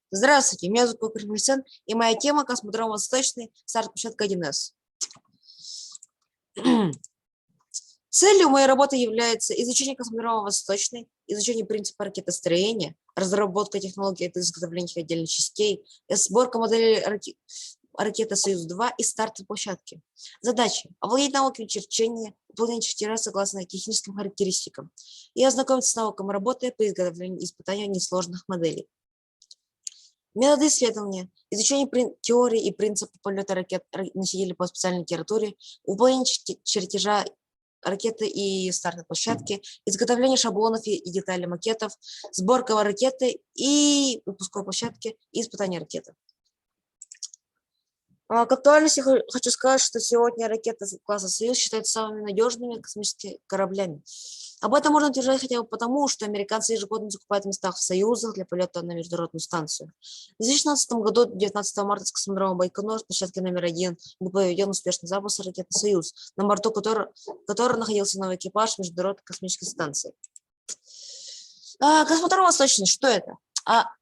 Здравствуйте, меня зовут Кукрин, и моя тема космодром Восточный, старт площадка 1С. Целью моей работы является изучение космодрома Восточный, изучение принципа ракетостроения, разработка технологий для изготовления их отдельных частей, сборка моделей ракеты «Союз-2» и старт площадки. Задача – овладеть навыками черчения, выполнение чертежа согласно техническим характеристикам и ознакомиться с навыком работы при изготовлении и испытании несложных моделей. Методы исследования, изучение теории и принципа полета ракет-носителей по специальной литературе, выполнение чертежа ракеты и стартовой площадки, изготовление шаблонов и деталей макетов, сборка ракеты и выпусковой площадки и испытание ракеты. К актуальности хочу сказать, что сегодня ракеты класса «Союз» считаются самыми надежными космическими кораблями. Об этом можно утверждать хотя бы потому, что американцы ежегодно закупают места в союзах для полета на международную станцию. В 2016 году, 19 марта, с космодрома Байконур, с площадки номер 1, был проведен успешный запуск ракеты «Союз», на борту которой находился новый экипаж международной космической станции. Космодром Восточный, что это?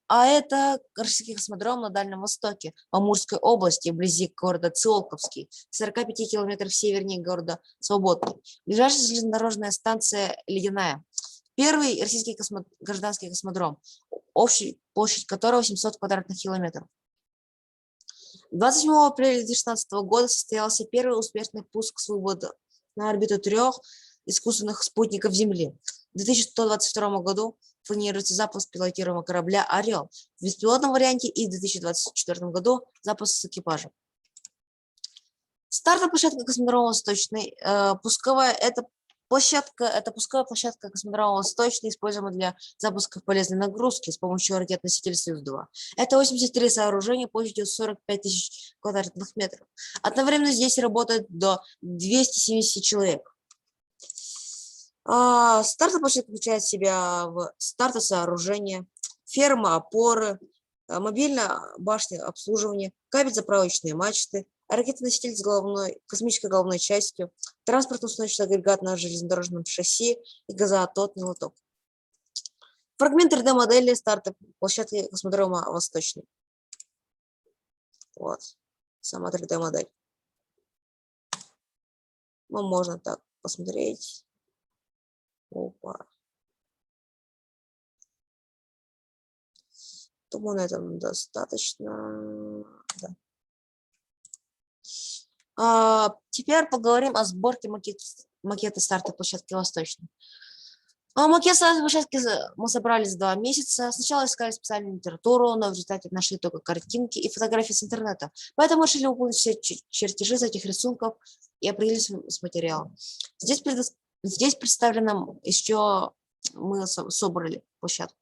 Это российский космодром на Дальнем Востоке, в Амурской области, вблизи города Циолковский, 45 километров севернее города Свободный. Ближайшая железнодорожная станция Ледяная. Первый российский гражданский космодром, общая площадь которого 700 квадратных километров. 27 апреля 2016 года состоялся первый успешный пуск с вывода на орбиту 3 искусственных спутников Земли. В 2122 году планируется запуск пилотируемого корабля «Орел» в беспилотном варианте и в 2024 году запуск с экипажем. Стартовая площадка космодрома Восточный. Пусковая площадка космодрома Восточный, используемая для запуска полезной нагрузки с помощью ракет-носителя «Союз-2». Это 83 сооружения площадью 45 тысяч квадратных метров. Одновременно здесь работает до 270 человек. Стартовая площадка включает в себя стартовое сооружение, ферма, опоры, мобильная башня обслуживания, кабель заправочные мачты, ракетоноситель с космической головной частью, транспортно-установочный агрегат на железнодорожном шасси и газоотводный лоток. Фрагмент 3D-модели стартовой площадки космодрома Восточный. Вот, сама 3D-модель. Ну, можно так посмотреть. Опа. Думаю, на этом достаточно. Да. Теперь поговорим о сборке макета стартовой площадки Восточной. Макет стартовой площадки мы собрали за 2 месяца. Сначала искали специальную литературу, но в результате нашли только картинки и фотографии с интернета. Поэтому решили выполнить все чертежи из этих рисунков и определились с материалом. Здесь представлено еще мы собрали площадку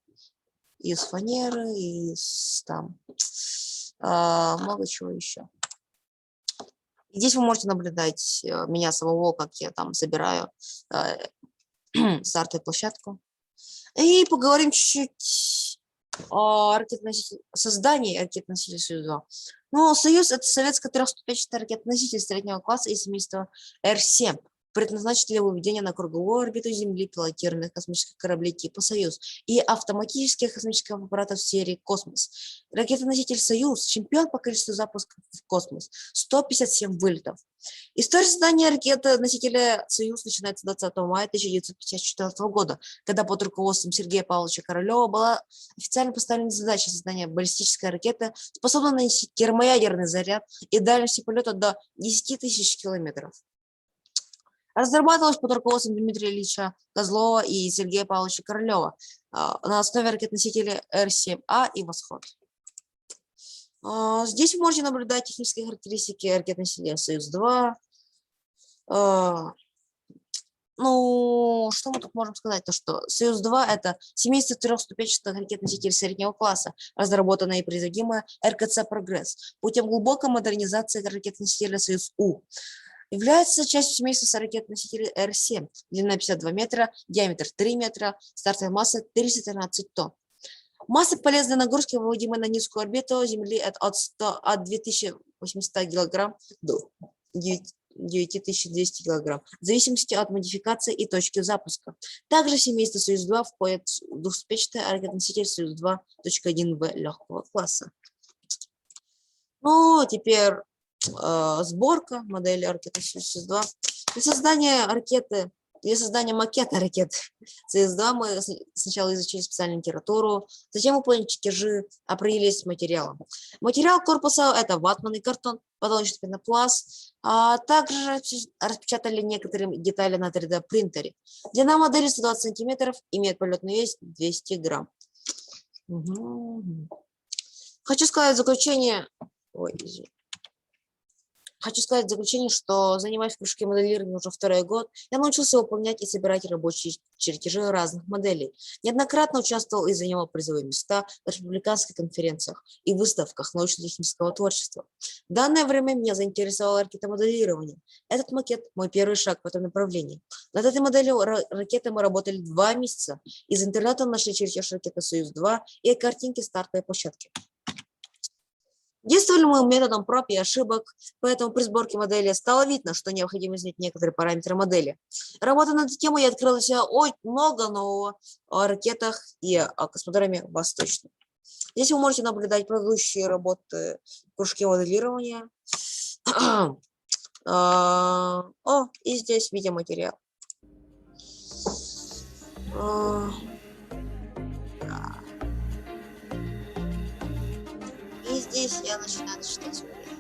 из фанеры, из много чего еще. Здесь вы можете наблюдать меня самого, как я там собираю стартовую площадку. И поговорим чуть-чуть о создании ракет-носителя «Союз-2». Ну, «Союз» — это советская трехступенчатая ракета-носитель среднего класса из семейства Р-7, предназначен для выведения на круговую орбиту Земли пилотируемых космических кораблей типа «Союз» и автоматических космических аппаратов серии «Космос». Ракетоноситель «Союз» — чемпион по количеству запусков в космос, 157 вылетов. История создания ракеты-носителя «Союз» начинается 20 мая 1954 года, когда под руководством Сергея Павловича Королева была официально поставлена задача создания баллистической ракеты, способной нанести термоядерный заряд и дальностью полета до 10 тысяч километров. Разрабатывалась под руководством Дмитрия Ильича Козлова и Сергея Павловича Королева на основе ракет-носителей Р-7А и «Восход». Здесь вы можете наблюдать технические характеристики ракет-носителя «Союз-2». Ну, что мы тут можем сказать? То, что «Союз-2» — это семейство трехступенчатых ракет-носителей среднего класса, разработанное и производимое РКЦ «Прогресс» путем глубокой модернизации ракет-носителя «Союз-У». Является частью семейства ракет-носителей Р-7, длина 52 метра, диаметр 3 метра, стартовая масса 313 тонн. Масса полезной нагрузки, выводимой на низкую орбиту Земли, от 2800 килограмм до 9200 кг, в зависимости от модификации и точки запуска. Также в семейство «Союз-2» входит двухспичный ракетоноситель «Союз-2.1В» легкого класса. Ну, теперь сборка модели ракеты «Союз-2». Для создания макета ракеты «Союз-2» мы сначала изучили специальную литературу, затем выполнили чертежи, определились с материалом. Материал корпуса – это ватманный картон, потолочный пенопласт, а также распечатали некоторые детали на 3D-принтере. Длина модели 120 см, имеет полетный вес 200 грамм. Хочу сказать в заключение, что, занимаясь в кружке моделирования уже второй год, я научился выполнять и собирать рабочие чертежи разных моделей. Неоднократно участвовал и занимал призовые места на республиканских конференциях и выставках научно-технического творчества. В данное время меня заинтересовало ракетомоделирование. Этот макет – мой первый шаг в этом направлении. Над этой моделью ракеты мы работали 2 месяца. Из интернета нашли чертеж ракеты «Союз-2» и картинки стартовой площадки. Действовали мы методом проб и ошибок, поэтому при сборке модели стало видно, что необходимо изменить некоторые параметры модели. Работая над этой темой, я открыл для себя много нового о ракетах и о космодроме «Восточный». Здесь вы можете наблюдать предыдущие работы в кружке моделирования. И здесь видеоматериал. И здесь я начинаю читать свое время.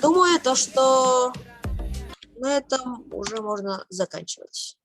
Думаю, что на этом уже можно заканчивать.